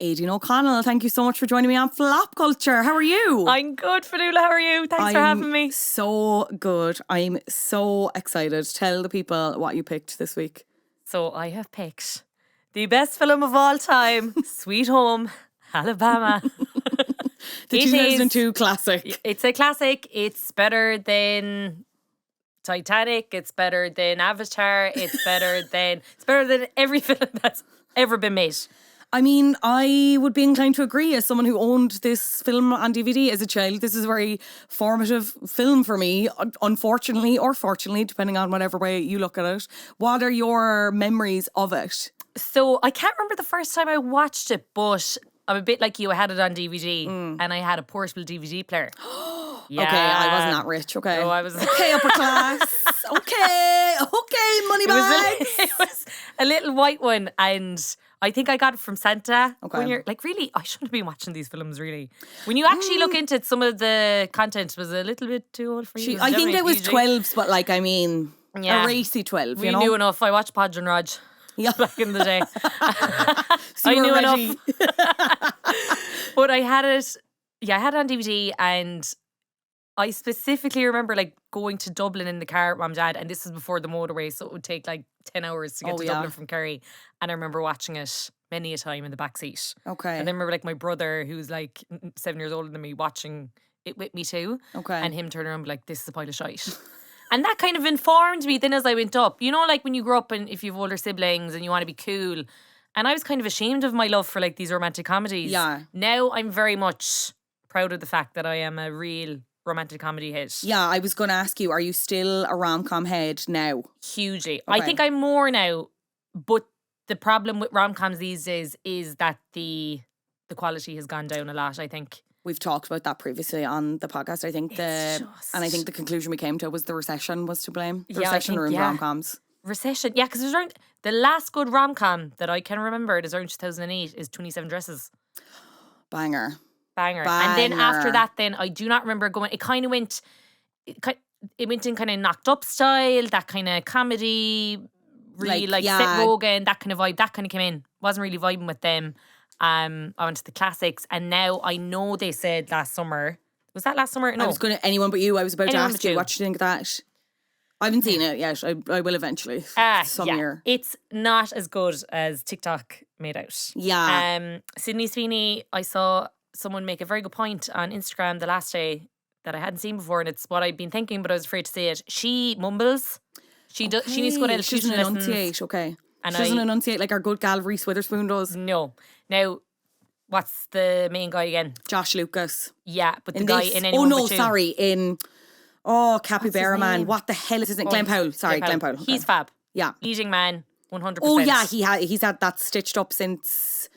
Édaein O'Connell, thank you so much for joining me on Flop Culture. How are you? I'm good, Fionnuala. How are you? Thanks for having me. So good. I'm so excited. Tell the people what you picked this week. So I have picked the best film of all time, Sweet Home Alabama. The 2002 classic. It's a classic. It's better than Titanic. It's better than Avatar. It's better than every film that's ever been made. I mean, I would be inclined to agree as someone who owned this film on DVD as a child. This is a very formative film for me, unfortunately or fortunately, depending on whatever way you look at it. What are your memories of it? So I can't remember the first time I watched it, but I'm a bit like you. I had it on DVD and I had a portable DVD player. Yeah. Okay, I wasn't that rich, okay. No, I was... Okay, upper class. Okay, money bags. It was a little white one, and I think I got it from Santa. Okay. When you're like, really, I shouldn't be watching these films, really. When you actually look into it, some of the content was a little bit too old for you. I think it was 12s, but like, I mean, a racy 12, we you know? knew enough. I watched Podge and Raj back in the day. So I you were knew ready. enough. But I had it on DVD, and I specifically remember like going to Dublin in the car with Mum and Dad, and this was before the motorway, so it would take like 10 hours to get to Dublin from Kerry. And I remember watching it many a time in the back seat. Okay. And then remember like my brother, who's like 7 years older than me, watching it with me too. Okay. And him turning around and be like, this is a pile of shite. And that kind of informed me then as I went up. You know, like when you grow up and if you have older siblings and you want to be cool. And I was kind of ashamed of my love for like these romantic comedies. Yeah. Now I'm very much proud of the fact that I am a real romantic comedy hit. Yeah, I was going to ask you, are you still a rom-com head now? Hugely. Okay. I think I'm more now, but the problem with rom-coms these days is that the quality has gone down a lot, I think. We've talked about that previously on the podcast. I think and I think the conclusion we came to was the recession was to blame. The recession ruined rom-coms. Recession, yeah, because around the last good rom-com that I can remember, it is around 2008, is 27 Dresses. Banger. And then after that, then I do not remember going. It kind of went. It went in kind of knocked up style, that kind of comedy, really like Seth Rogen, that kind of vibe. That kind of came in. Wasn't really vibing with them. I went to the classics, and now I know they said last summer. Was that last summer? No, I was going to anyone but you. I was about to Anyone ask but you you. what you think of that. I haven't seen it yet. I will eventually. Some year. It's not as good as TikTok made out. Yeah. Sydney Sweeney, I saw someone make a very good point on Instagram the last day that I hadn't seen before, and it's what I'd been thinking, but I was afraid to say it. She mumbles. She needs to go to She doesn't enunciate. Okay. And she doesn't enunciate like our good gal Reese Witherspoon does. No. Now, what's the main guy again? Josh Lucas. Yeah, but the guy in Anyone But You. In Capybara Man. What the hell is his name? Glenn Powell. Sorry, Glenn Powell. Okay. He's fab. Yeah. Leading man, 100%. Oh yeah, he's had that stitched up since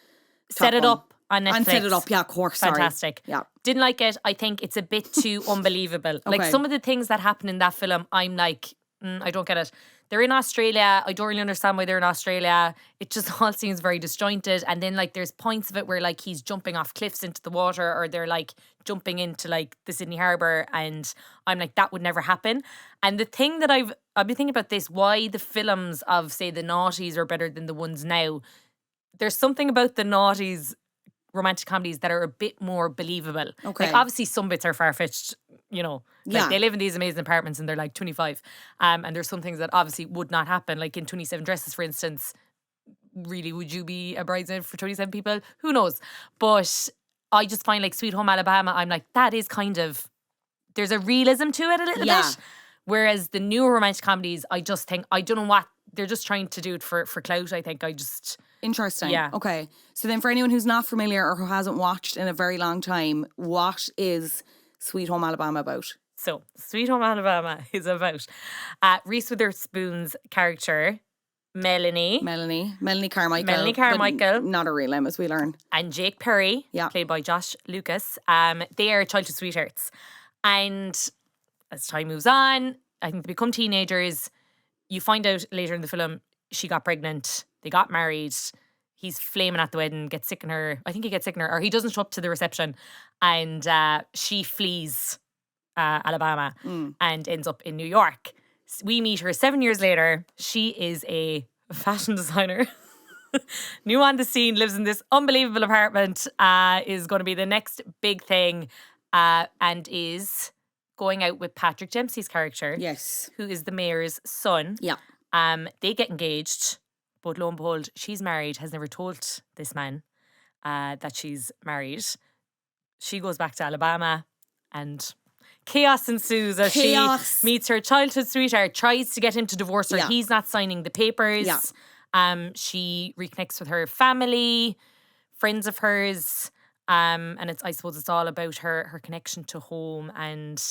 Set It Up on Netflix. And Set It Up, yeah, of course. Sorry. Fantastic. Yeah. Didn't like it. I think it's a bit too unbelievable. Like Okay. some of the things that happen in that film, I'm like, I don't get it. They're in Australia. I don't really understand why they're in Australia. It just all seems very disjointed. And then like there's points of it where like he's jumping off cliffs into the water, or they're like jumping into like the Sydney Harbour, and I'm like, that would never happen. And the thing that I've been thinking about this, why the films of say the noughties are better than the ones now. There's something about the noughties romantic comedies that are a bit more believable. Okay. Like obviously some bits are far-fetched, you know. Like they live in these amazing apartments and they're like 25. And there's some things that obviously would not happen. Like in 27 Dresses, for instance, really, would you be a bridesmaid for 27 people? Who knows? But I just find like Sweet Home Alabama, I'm like, that is kind of, there's a realism to it a little bit. Whereas the newer romantic comedies, I just think, I don't know what, they're just trying to do it for clout, I think. Interesting. Yeah. Okay. So then for anyone who's not familiar or who hasn't watched in a very long time, what is Sweet Home Alabama about? So, Sweet Home Alabama is about Reese Witherspoon's character, Melanie Carmichael. Melanie Carmichael. Not a real name, as we learn. And Jake Perry, played by Josh Lucas. They are childhood sweethearts. And as time moves on, I think they become teenagers. You find out later in the film, she got pregnant. They got married. He's flaming at the wedding, gets sick in her. I think he gets sick in her, or he doesn't show up to the reception. And she flees Alabama and ends up in New York. We meet her 7 years later. She is a fashion designer. new on the scene, lives in this unbelievable apartment, is going to be the next big thing, and is going out with Patrick Dempsey's character. Yes. Who is the mayor's son. Yeah. They get engaged, but lo and behold, she's married, has never told this man that she's married. She goes back to Alabama and chaos ensues as she meets her childhood sweetheart, tries to get him to divorce her. Yeah. He's not signing the papers. Yeah. She reconnects with her family, friends of hers, and I suppose it's all about her connection to home and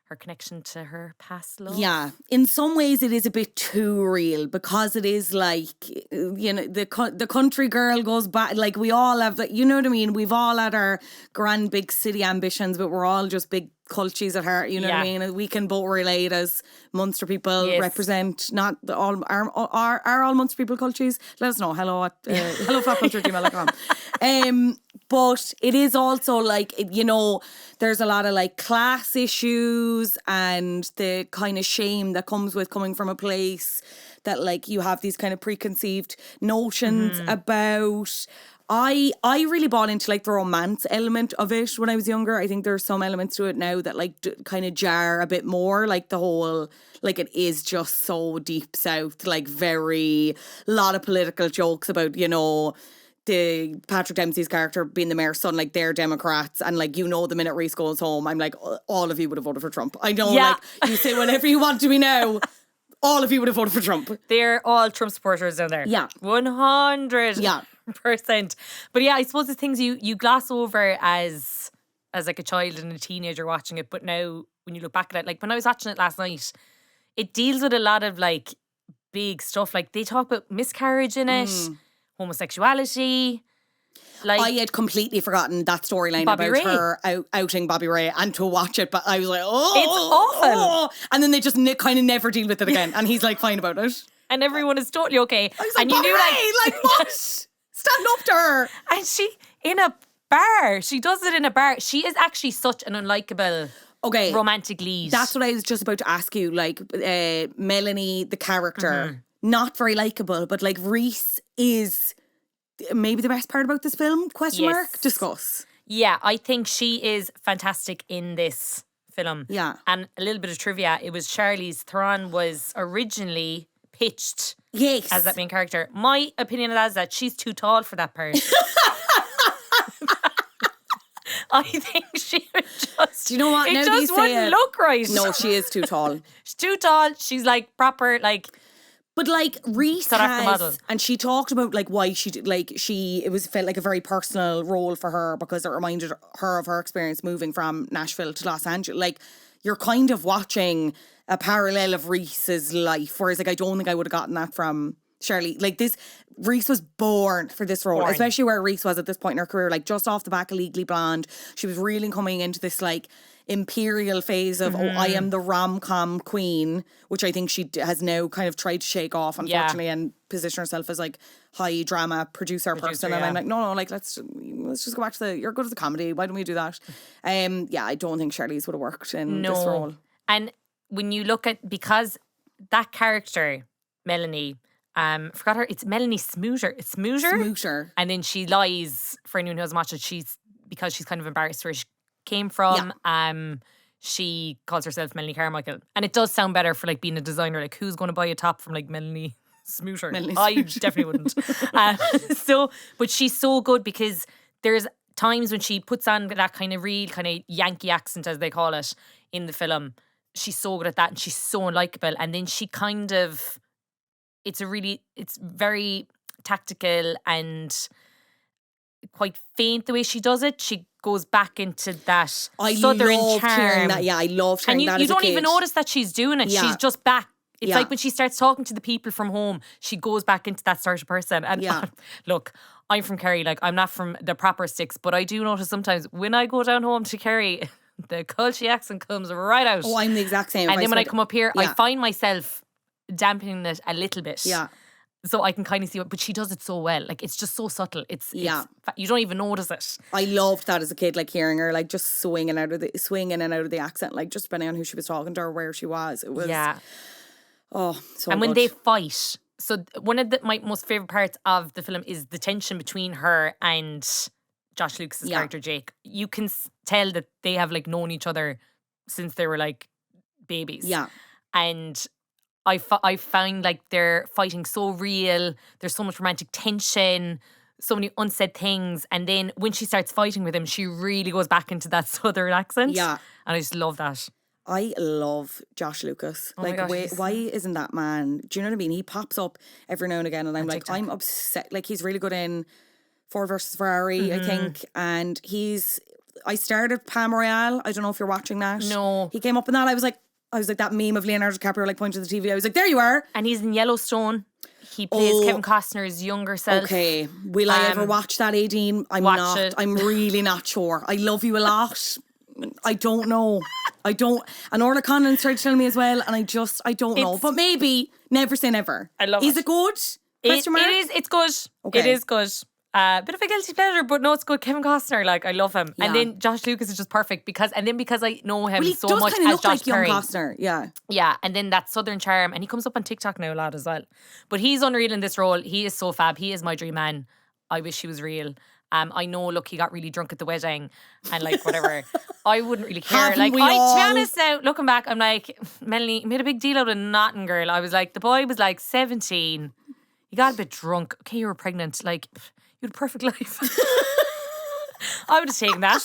her connection to her past love. Yeah, in some ways it is a bit too real because it is like, you know, the country girl goes back, like we all have, you know what I mean? We've all had our grand big city ambitions, but we're all just big cultures at heart, you know what I mean? We can both relate as Munster people, represent not all are all Munster people cultures. Let us know. Hello at helloflatculture@gmail.com. But it is also like, you know, there's a lot of like class issues and the kind of shame that comes with coming from a place that like you have these kind of preconceived notions about. I really bought into like the romance element of it when I was younger. I think there's some elements to it now that like kind of jar a bit more, like the whole, like it is just so deep south, like very, lot of political jokes about, you know, the Patrick Dempsey's character being the mayor's son, like they're Democrats, and like, you know, the minute Reese goes home, I'm like, all of you would have voted for Trump. I know, like, you say whatever you want to me now, all of you would have voted for Trump. They're all Trump supporters down there. Yeah. 100%. Yeah. But yeah, I suppose the things you gloss over as like a child and a teenager watching it, but now when you look back at it, like when I was watching it last night, it deals with a lot of like big stuff. Like they talk about miscarriage in it, homosexuality. Like, I had completely forgotten that storyline about her outing Bobby Ray, and to watch it, but I was like, it's awful. And then they just kind of never deal with it again, and he's like fine about it. And everyone is totally okay. I was like, and Bobby Ray, like what? Stand up to her. And she, in a bar, she does it in a bar. She is actually such an unlikable romantic lead. That's what I was just about to ask you. Like, Melanie, the character, not very likable, but like Reese is maybe the best part about this film? Question mark? Discuss. Yeah, I think she is fantastic in this film. Yeah. And a little bit of trivia, it was Charlize Theron was originally pitched as that main character. My opinion of that is that she's too tall for that part. I think she would just... Do you know what? It just wouldn't look right. No, she is too tall. She's too tall. She's like proper, like... But like Reese has, and she talked about like why she did, like felt like a very personal role for her because it reminded her of her experience moving from Nashville to Los Angeles. Like you're kind of watching a parallel of Reese's life, whereas like I don't think I would have gotten that from Shirley. Like this, Reese was born for this role, especially where Reese was at this point in her career, like just off the back of Legally Blonde. She was really coming into this like imperial phase of, I am the rom-com queen, which I think she has now kind of tried to shake off, unfortunately, and position herself as like high drama producer person. And I'm like, no, like let's just go back to you're good at the comedy. Why don't we do that? Yeah, I don't think Shirley's would have worked in this role. And when you look at, because that character, Melanie, forgot her, it's Melanie Smooter. It's Smooter. And then she lies, for anyone who hasn't watched it, because she's kind of embarrassed where she came from. She calls herself Melanie Carmichael, and it does sound better for like being a designer. Like, who's going to buy a top from like Melanie Smooter? I definitely wouldn't. But she's so good because there's times when she puts on that kind of real kind of Yankee accent, as they call it in the film. She's so good at that, and she's so unlikable. And then she kind of, it's very tactical and quite faint the way she does it. She goes back into that southern charm. That. Yeah, I loved hearing that. And you don't even notice that she's doing it. Yeah. She's just back. It's like when she starts talking to the people from home, she goes back into that sort of person. And look, I'm from Kerry. Like, I'm not from the proper sticks, but I do notice sometimes when I go down home to Kerry, the culture accent comes right out. Oh, I'm the exact same. And then when I come up here, I find myself dampening it a little bit. Yeah. So I can kind of see it, but she does it so well. Like, it's just so subtle. It's you don't even notice it. I loved that as a kid, like hearing her like just swing in and out of the accent, like just depending on who she was talking to or where she was. It was so and good. when they fight, So one of my most favorite parts of the film is the tension between her and Josh Lucas's character Jake. You can tell that they have like known each other since they were like babies. Yeah. And I found like they're fighting so real. There's so much romantic tension, so many unsaid things. And then when she starts fighting with him, she really goes back into that southern accent. Yeah. And I just love that. I love Josh Lucas. Oh my gosh, why isn't that man? Do you know what I mean? He pops up every now and again, and I'm like, TikTok. I'm upset. Like, he's really good in Ford versus Ferrari, I think. And I started Palm Royale. I don't know if you're watching that. No. He came up in that. I was like that meme of Leonardo DiCaprio like pointing to the TV. I was like, there you are. And he's in Yellowstone. He plays Kevin Costner's younger self. Okay. Will I ever watch that, Aideen? Watch it. I'm really not sure. I love you a lot. I don't know. And Orla Conlon's tried to tell me as well, and I don't know. But maybe, never say never. I love Is it. it good? Question mark? It's good. Okay. It is good. Bit of a guilty pleasure, but no, it's good. Kevin Costner, like, I love him. Yeah. And then Josh Lucas is just perfect because I know him Well, he so does much kind of as look Josh like young Perry. Costner. Yeah. Yeah, and then that southern charm, and he comes up on TikTok now a lot as well. But he's unreal in this role. He is so fab. He is my dream man. I wish he was real. I know, look, he got really drunk at the wedding and like whatever. I wouldn't really care. Haven't Like, we to be all? honest now, looking back, I'm like, Melanie made a big deal out of nothing, girl. I was like, the boy was like 17. He got a bit drunk. Okay, you were pregnant. Like, you had a perfect life. I would have taken that.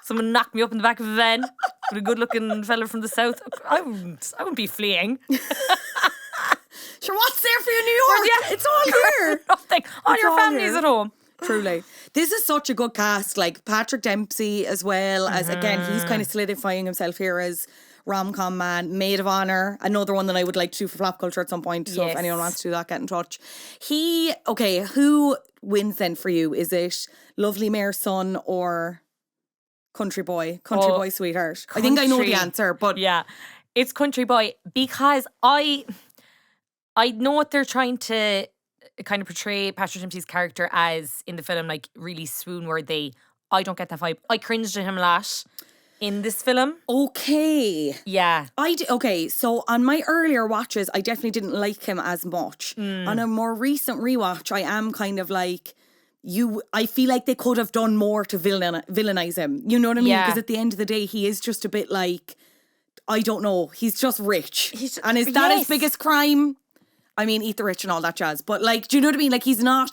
Someone knocked me up in the back of a van with a good-looking fella from the south. I wouldn't be fleeing. Sure, what's there for you in New York? Yeah. It's all here. Nothing. All It's your all family's here. at home. Truly. This is such a good cast. Like Patrick Dempsey as well as, again, he's kind of solidifying himself here as rom-com man. Maid of Honor, another one that I would like to do for Flop Culture at some point. So if Yes. anyone wants to do that, get in touch. Who wins then for you? Is it Lovely Mayor's Son or Country Boy? Country Boy Sweetheart. I think I know the Country. answer, but Yeah, it's Country Boy because I know what they're trying to kind of portray Patrick Dempsey's character as in the film, like really swoon worthy. I don't get that vibe. I cringed at him a lot in this film. okay. Yeah. Okay, so on my earlier watches, I definitely didn't like him as much. On a more recent rewatch, I am kind of like, I feel like they could have done more to villainize him. You know what I mean? Yeah. Because at the end of the day, he is just a bit like, I don't know, he's just rich. And is that his Yes. biggest crime? I mean, eat the rich and all that jazz. But like, do you know what I mean? Like, he's not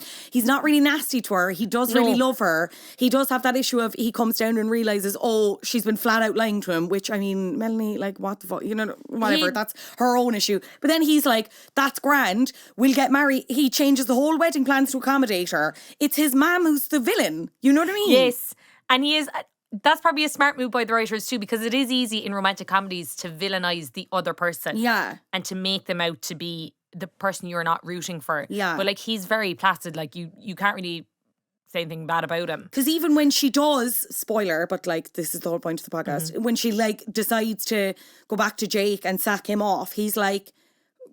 really nasty to her. He does really love her. He does have that issue of he comes down and realizes, oh, she's been flat out lying to him, which I mean, Melanie, like, what the fuck? You know, whatever. That's her own issue. But then he's like, that's grand. We'll get married. He changes the whole wedding plans to accommodate her. It's his mum who's the villain. You know what I mean? Yes. And he is. That's probably a smart move by the writers too, because it is easy in romantic comedies to villainize the other person. Yeah. And to make them out to be the person you're not rooting for. Yeah. But like, he's very placid. Like, you can't really say anything bad about him. Because even when she does, spoiler, but like this is the whole point of the podcast, when she like decides to go back to Jake and sack him off, he's like,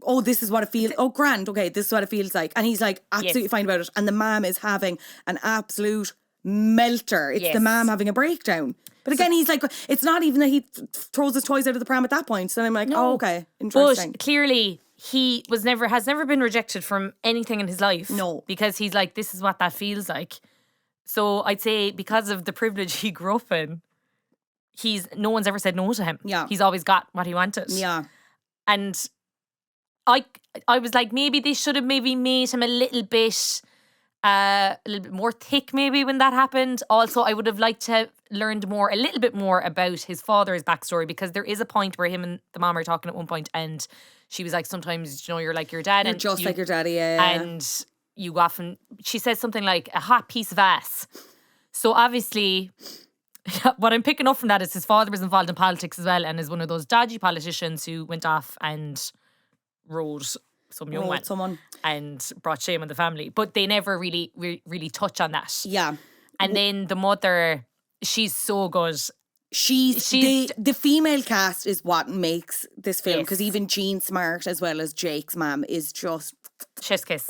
oh, this is what it feels, oh grand, okay, this is what it feels like. And he's like absolutely fine about it. And the mom is having an absolute melter. It's the mom having a breakdown. But again, he's like, it's not even that he throws his toys out of the pram at that point. So I'm like, oh, okay, interesting. But clearly he has never been rejected from anything in his life. No. Because he's like, this is what that feels like. So I'd say because of the privilege he grew up in, no one's ever said no to him. Yeah. He's always got what he wanted. Yeah. And I was like, maybe they should have maybe made him a little bit more thick maybe when that happened. Also, I would have liked to have learned a little bit more about his father's backstory, because there is a point where him and the mom are talking at one point and she was like, sometimes, you're like your dad. You're and just like your daddy, yeah. And you often, she says something like a hot piece of ass. So obviously, what I'm picking up from that is his father was involved in politics as well and is one of those dodgy politicians who went off and rode some young one someone. and brought shame on the family. But they never really touch on that. Yeah. And then the mother, she's so good. She's the female cast is what makes this film, because Yes. even Jean Smart as well as Jake's mom is just Chef's kiss.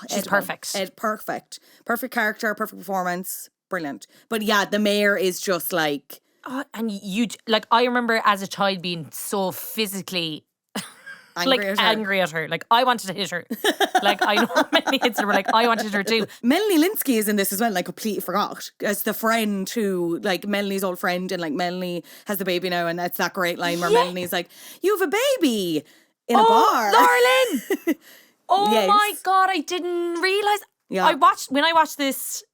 She's perfect. perfect. Perfect character, perfect performance, brilliant. But yeah, the mayor is just like, Oh, and you, like, I remember as a child being so physically angry at her. Like, I wanted to hit her. Like, I know many hits her were like, I wanted to hit her too. Melanie Linsky is in this as well, and I completely forgot. As the friend who, like, Melanie's old friend, and like Melanie has the baby now, and that's that great line where Melanie's like, you have a baby in a bar. Darling! Oh Yes. my God, I didn't realise. Yeah. When I watched this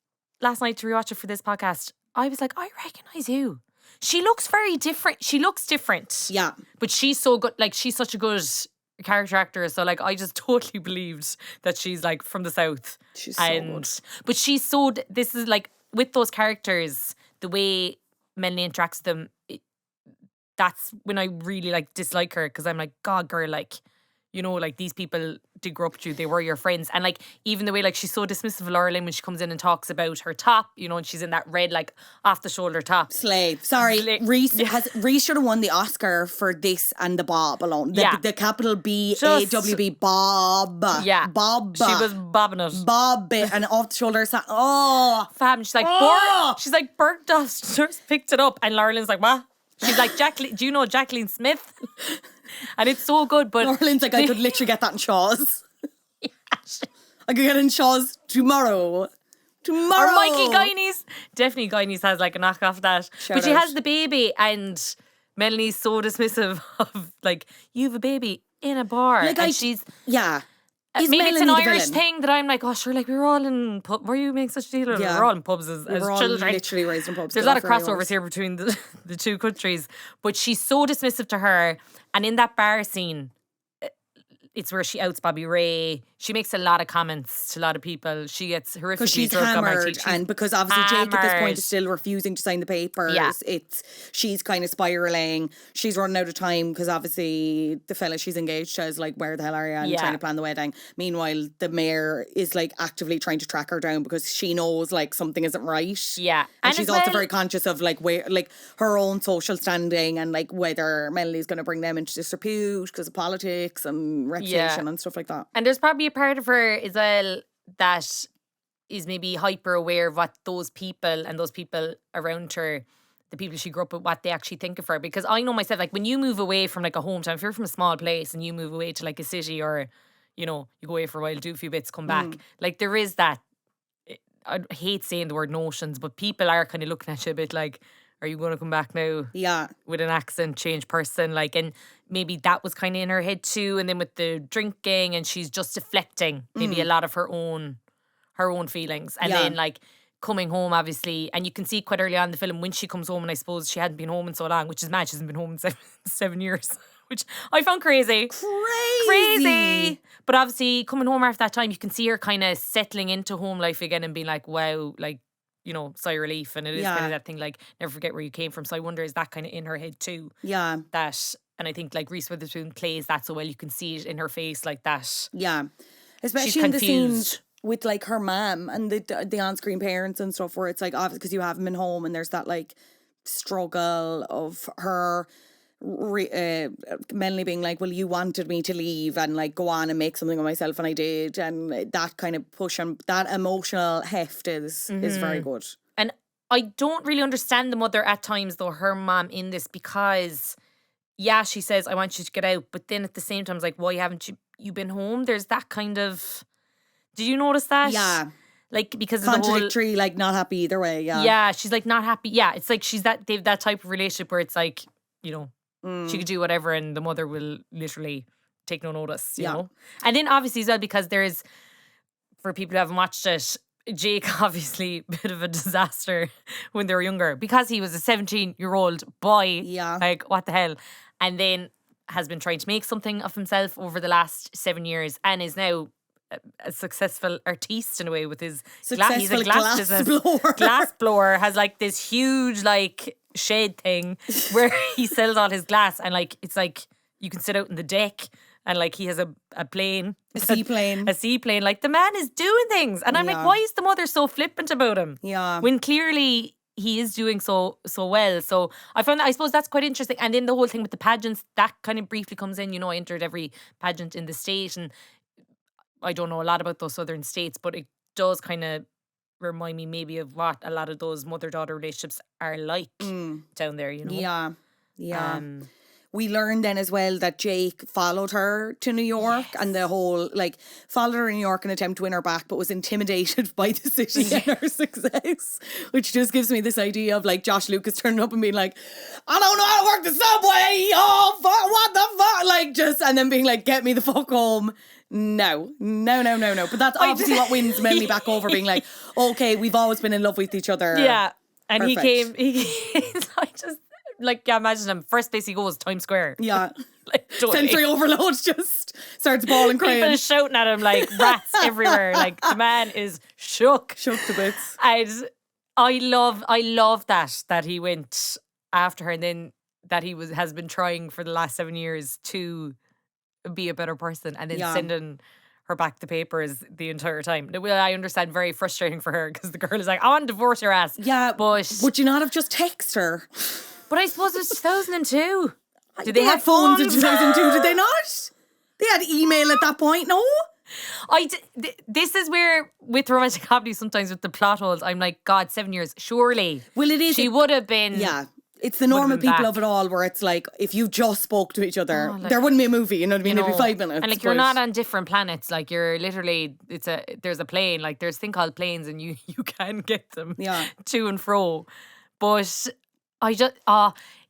last night to rewatch it for this podcast, I was like, I recognise you. She looks very different. She looks different. Yeah. But she's so good. Like, she's such a good character actor. So, like, I just totally believed that she's, like, from the South. She's so good. But she's so... This is, like, with those characters, the way Melanie interacts with them, that's when I really, like, dislike her. Because I'm like, God, girl, like... You know, like, these people did grow up with you. They were your friends. And, like, even the way, like, she's so dismissive of Laura Lynn when she comes in and talks about her top, you know, and she's in that red, like, off-the-shoulder top. Slave. Sorry, Reese should have won the Oscar for this and the Bob alone. The capital B-A-W-B, Bob. Yeah. Bob. She was bobbing it. Bob bit and off the shoulder. Oh. Fam, she's like, Bert Dust picked it up. And Laura Lynn's like, what? She's like, Jacqueline, do you know Jacqueline Smith? And it's so good, but... Laura Lynn's like, I could literally get that in Shaw's. I could get it in Shaw's tomorrow. Or Mikey Guineas. Definitely Guineas has like a knockoff of that. But she has the baby and Melanie's so dismissive of like, you have a baby in a bar. Like, and she's... Yeah. Maybe it's an Irish thing that I'm like, oh, sure, like, we were all in pub. Were you making such a deal? Yeah. We were all in pubs as We were all children. literally raised in pubs. There's a lot of crossovers here between the two countries. But she's so dismissive to her. And in that bar scene, it's where she outs Bobby Ray. She makes a lot of comments to a lot of people. She gets horrifically because she's drunk on hammered, and because obviously Jake at this point is still refusing to sign the papers. Yeah. She's kind of spiraling. She's running out of time because obviously the fella she's engaged to is like, where the hell are you? And trying to plan the wedding. Meanwhile, the mayor is like actively trying to track her down because she knows like something isn't right. Yeah, and she's also very conscious of like where, like, her own social standing and like whether Melanie's going to bring them into disrepute because of politics and reputation and stuff like that. And there's probably a part of her as well that is maybe hyper aware of what those people and those people around her, the people she grew up with, what they actually think of her. Because I know myself, like, when you move away from like a hometown, if you're from a small place and you move away to like a city, or, you know, you go away for a while, do a few bits, come back, like, there is that, I hate saying the word notions, but people are kind of looking at you a bit like, are you going to come back now? Yeah. With an accent change person, like, and maybe that was kind of in her head too. And then with the drinking, and she's just deflecting maybe a lot of her own feelings. And then like coming home, obviously, and you can see quite early on in the film when she comes home, and I suppose she hadn't been home in so long, which is mad. She hasn't been home in 7 years, which I found crazy. Crazy. But obviously coming home after that time, you can see her kind of settling into home life again and being like, wow, like, you know, sigh of relief. And it is kind of that thing, like, never forget where you came from. So I wonder, is that kind of in her head too? Yeah. That, and I think like Reese Witherspoon plays that so well. You can see it in her face like that. Yeah. Especially She's in the confused. scenes with like her mom and the on-screen parents and stuff, where it's like, obviously because you haven't been home, and there's that like struggle of her Melanie being like, well, you wanted me to leave and like go on and make something of myself, and I did, and that kind of push and that emotional heft is very good. And I don't really understand the mother at times, though, her mom in this, because yeah, she says, I want you to get out, but then at the same time, it's like, why haven't you been home? There's that kind of, did you notice that? Yeah. Like, because contradictory, of the whole, like, not happy either way. Yeah, she's like not happy. Yeah, it's like they've that type of relationship where it's like, you know, she could do whatever and the mother will literally take no notice, you know? And then obviously as well, because there is, for people who haven't watched it, Jake, obviously, a bit of a disaster when they were younger, because he was a 17-year-old boy. Yeah. Like, what the hell? And then has been trying to make something of himself over the last 7 years, and is now a successful artiste in a way with his he's a glass business. Glass blower, has like this huge like shed thing where he sells all his glass, and like it's like you can sit out in the deck, and like he has a plane, a seaplane. Like, the man is doing things, and I'm like, why is the mother so flippant about him? Yeah, when clearly he is doing so well. So I found that, I suppose that's quite interesting. And then the whole thing with the pageants, that kind of briefly comes in. You know, I entered every pageant in the state, and I don't know a lot about those southern states, but it does kind of remind me maybe of what a lot of those mother-daughter relationships are like down there, you know? Yeah. we learned then as well that Jake followed her to New York and the whole, like, followed her in New York in an attempt to win her back, but was intimidated by the city and her success, which just gives me this idea of, like, Josh Lucas turning up and being like, I don't know how to work the subway, oh, fuck, what the fuck, like, just, and then being like, get me the fuck home. No. But that's obviously what wins Melanie back over, being like, okay, we've always been in love with each other. Yeah. And Perfect. he like, just, like, yeah, imagine him. First place he goes, Times Square. Yeah. Like, totally. Sensory overload, just starts bawling, crying. People shouting at him like rats everywhere. Like, the man is shook. Shook to bits. And I love that he went after her, and then that he has been trying for the last 7 years to be a better person, and then sending her back the papers the entire time. Well, I understand, very frustrating for her, because the girl is like, I want to divorce your ass. Yeah, but would you not have just texted her? But I suppose it was 2002. Did they had phones in 2002, did they not? They had email at that point, no? This is where, with romantic comedy, sometimes with the plot holes, I'm like, God, 7 years, surely. Well, it is. She would have been. Yeah. It's the normal people back. of it all, where it's like, if you just spoke to each other, there wouldn't be a movie, you know what I mean? It'd be 5 minutes. And like, you're not on different planets. Like, you're literally, there's a plane. Like, there's a thing called planes, and you can get them to and fro. But I just,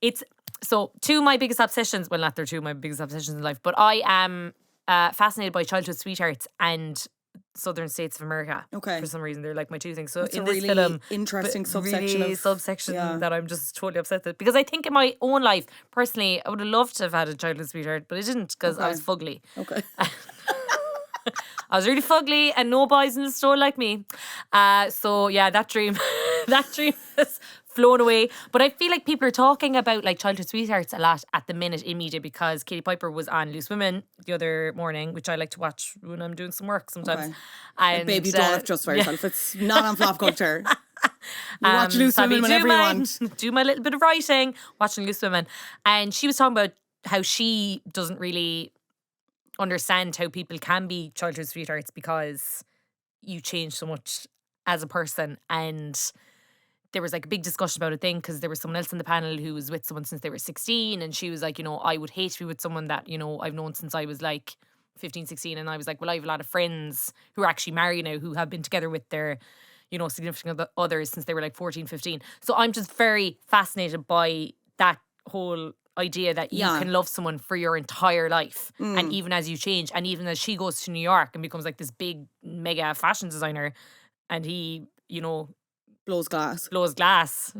it's, so two of my biggest obsessions, well, not they're two of my biggest obsessions in life, but I am fascinated by childhood sweethearts and Southern States of America. Okay. For some reason, they're like my two things. So it's in a this really film, interesting subsection really of subsection that I'm just totally upset with, because I think in my own life, personally, I would have loved to have had a childhood sweetheart, but I didn't, because I was fugly. Okay. I was really fugly, and no boys in the store like me. So yeah, that dream has flown away. But I feel like people are talking about like childhood sweethearts a lot at the minute in media, because Katie Piper was on Loose Women the other morning, which I like to watch when I'm doing some work sometimes. Okay. And Baby, you don't have to justify yourself. It's not on flop culture. You watch Loose so Women whenever you want. Do my little bit of writing, watching Loose Women. And she was talking about how she doesn't really understand how people can be childhood sweethearts, because you change so much as a person. And there was like a big discussion about a thing, because there was someone else in the panel who was with someone since they were 16, and she was like, you know, I would hate to be with someone that, you know, I've known since I was like 15, 16. And I was like, well, I have a lot of friends who are actually married now, who have been together with their, you know, significant others since they were like 14, 15. So I'm just very fascinated by that whole idea that you can love someone for your entire life, and even as you change, and even as she goes to New York and becomes like this big mega fashion designer, and he, you know, blows glass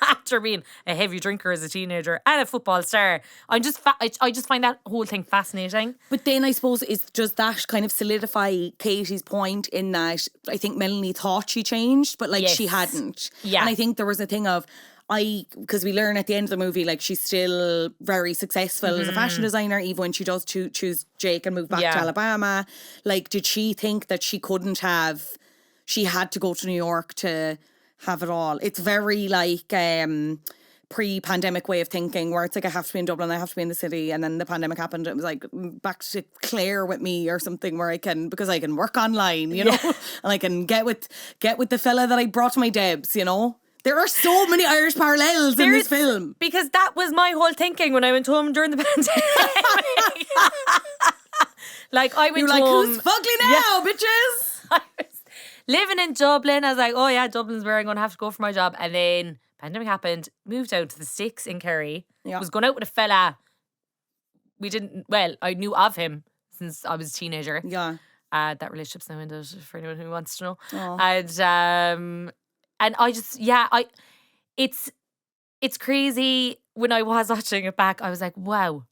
after being a heavy drinker as a teenager and a football star. I just find that whole thing fascinating. But then I suppose it's just that kind of solidify Katie's point, in that I think Melanie thought she changed, but like she hadn't. Yeah. And I think there was a thing of, because we learn at the end of the movie, like, she's still very successful as a fashion designer, even when she does choose Jake and move back to Alabama. Like, did she think that she had to go to New York to have it all? It's very like pre-pandemic way of thinking, where it's like, I have to be in Dublin, I have to be in the city, and then the pandemic happened. It was like, back to Claire with me or something, where because I can work online, you know, and I can get with the fella that I brought to my Debs, you know. There are so many Irish parallels in this film. Because that was my whole thinking when I went home during the pandemic. Like, I went home. You're like, who's fugly now, bitches? I was living in Dublin. I was like, oh yeah, Dublin's where I'm going to have to go for my job. And then pandemic happened, moved out to the sticks in Kerry. Yeah. Was going out with a fella. I knew of him since I was a teenager. Yeah. That relationship's now ended, for anyone who wants to know. Oh. And I just, it's crazy. When I was watching it back, I was like, wow,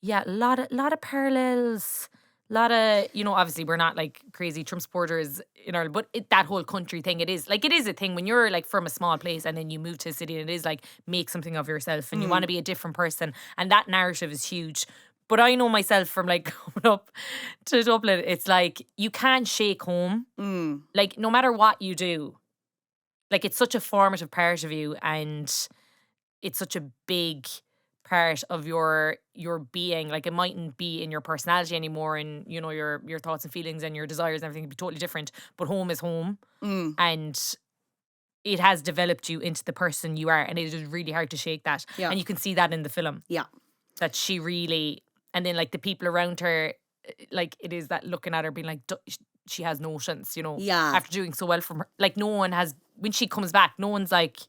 yeah, a lot of parallels, a lot of, you know, obviously we're not like crazy Trump supporters in Ireland, but that whole country thing, it is a thing when you're like from a small place and then you move to a city, and it is like, make something of yourself, and you want to be a different person, and that narrative is huge. But I know myself from like coming up to Dublin, it's like, you can't shake home. Like, no matter what you do. Like, it's such a formative part of you, and it's such a big part of your being. Like, it mightn't be in your personality anymore, and, you know, your thoughts and feelings and your desires and everything can be totally different. But home is home, and it has developed you into the person you are, and it is really hard to shake that. Yeah. And you can see that in the film. Yeah. that she really, and then like the people around her, like it is that looking at her being like, she has notions, you know, Yeah. after doing so well from her. Like no one has, when she comes back, no one's like,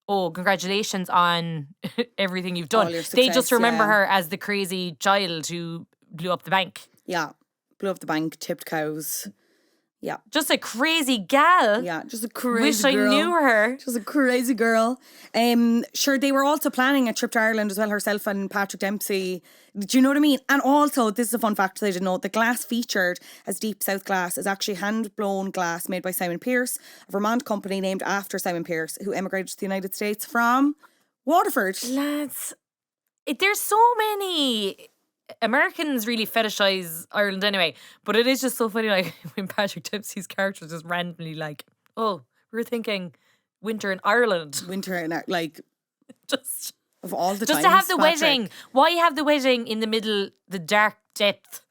oh, congratulations on everything you've done. All your They just success, remember yeah. her as the crazy child who blew up the bank. Yeah. Blew up the bank, tipped cows. Yeah. Just a crazy gal. Yeah, just a crazy Wish girl. I knew her. Just a crazy girl. Sure, they were also planning a trip to Ireland as well, herself and Patrick Dempsey. Do you know what I mean? And also, this is a fun fact that I didn't know, the glass featured as Deep South glass is actually hand-blown glass made by Simon Pearce, a Vermont company named after Simon Pearce, who emigrated to the United States from Waterford. Lads, there's so many... Americans really fetishize Ireland anyway, but it is just so funny, like when Patrick Dempsey's character is just randomly like, oh, we were thinking winter in Ireland. Winter in, like, Just of all the just times, to have the Patrick. wedding. Why have the wedding in the middle, the dark depth?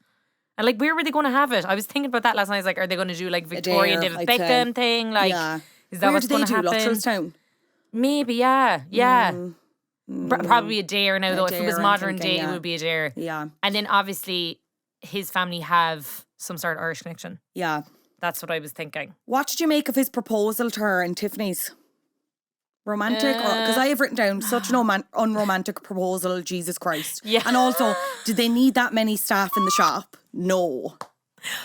And like, where were they going to have it? I was thinking about that last night. I was like, are they going to do like Victorian Adair, David I'd say. Beckham thing? Like, Yeah. is that Where what's do they going to do? happen? Luttrellstown? Maybe, yeah. Probably a dare now, though. If it was Adair, I'm modern thinking, day, yeah. it would be a dare. Yeah. And then obviously his family have some sort of Irish connection. Yeah. That's what I was thinking. What did you make of his proposal to her in Tiffany's? Romantic? Because I have written down such an unromantic proposal, Jesus Christ. Yeah. And also, did they need that many staff in the shop? No.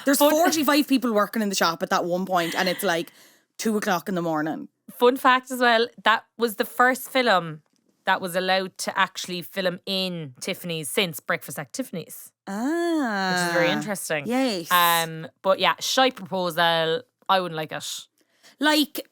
There's 45 people working in the shop at that one point, and it's like 2:00 in the morning. Fun fact as well, that was the first film that was allowed to actually film in Tiffany's since Breakfast at Tiffany's. Ah. Which is very interesting. Yes. But yeah, shy proposal, I wouldn't like it. Like...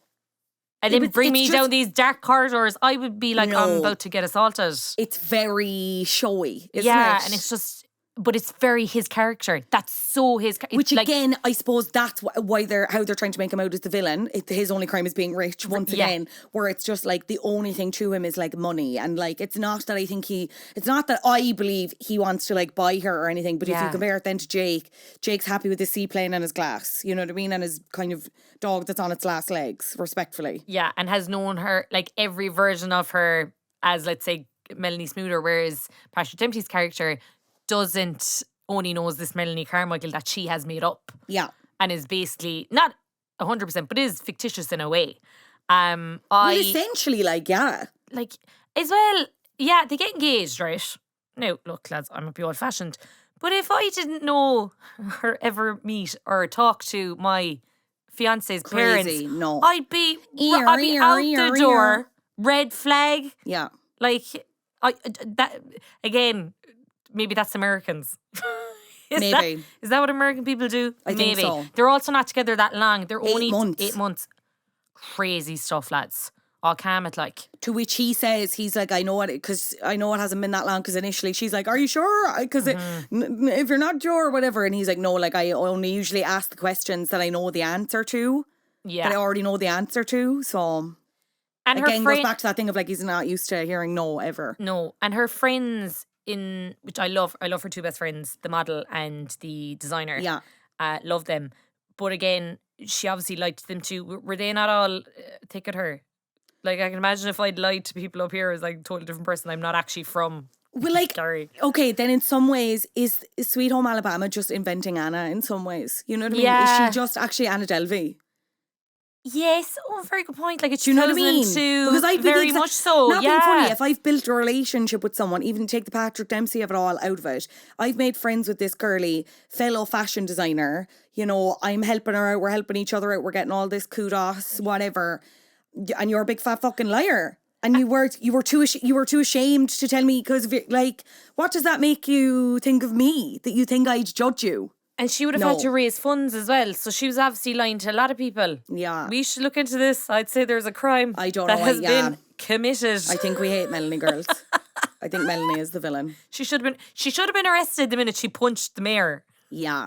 And then bring it's me just- down these dark corridors, I would be like, I'm No. about to get assaulted. It's very showy, isn't Yeah, it? and it's just, but it's very his character. That's so his character. Which again, I suppose that's why how they're trying to make him out as the villain. His only crime is being rich once Yeah. again, where it's just like the only thing to him is like money, and like it's not that it's not that I believe he wants to like buy her or anything. But if you Yeah. compare it then to Jake, Jake's happy with his seaplane and his glass, you know what I mean, and his kind of dog that's on its last legs, respectfully. Yeah, and has known her, like every version of her as, let's say, Melanie Smoother, whereas Patrick Dempsey's character only knows this Melanie Carmichael that she has made up. Yeah. And is basically, not 100%, but is fictitious in a way. Well, essentially, like, yeah. Like, as well, yeah, they get engaged, right? Now, look, lads, I might be old-fashioned, but if I didn't know or ever meet or talk to my fiance's Crazy, parents, no. I'd be out the door, red flag. Yeah. Like, that again, maybe that's Americans. Maybe. Is that what American people do? I think Maybe. so. They're also not together that long. They're 8 only months. 8 months. Crazy stuff, lads. I'll calm it like. To which he says, he's like, I know it, because I know it hasn't been that long, because initially she's like, are you sure? Because if you're not sure or whatever. And he's like, no, like I only usually ask the questions that I know the answer to. Yeah. That I already know the answer to. So And again, her goes back to that thing of like, he's not used to hearing no ever. No. And her friends which I love her two best friends, the model and the designer. Yeah. Love them. But again, she obviously liked them too. Were they not all thick at her? Like, I can imagine if I'd lied to people up here as like a totally different person. I'm not actually from Well, like, Derry. okay, then in some ways, is Sweet Home Alabama just inventing Anna in some ways? You know what I mean? Yeah. Is she just actually Anna Delvey? Yes. Oh, very good point. Like, it's Do you know what I mean? 2002. Because I'd be very much so. Not yeah. being funny, if I've built a relationship with someone, even take the Patrick Dempsey of it all out of it, I've made friends with this girly fellow fashion designer. You know, I'm helping her out. We're helping each other out. We're getting all this kudos, whatever. And you're a big fat fucking liar. And you were too ashamed to tell me, because like, what does that make you think of me, that you think I'd judge you? And she would have No. had to raise funds as well. So she was obviously lying to a lot of people. Yeah. We should look into this. I'd say there's a crime I don't that know, has yeah. been committed. I think we hate Melanie girls. I think Melanie is the villain. She should have been arrested the minute she punched the mayor. Yeah.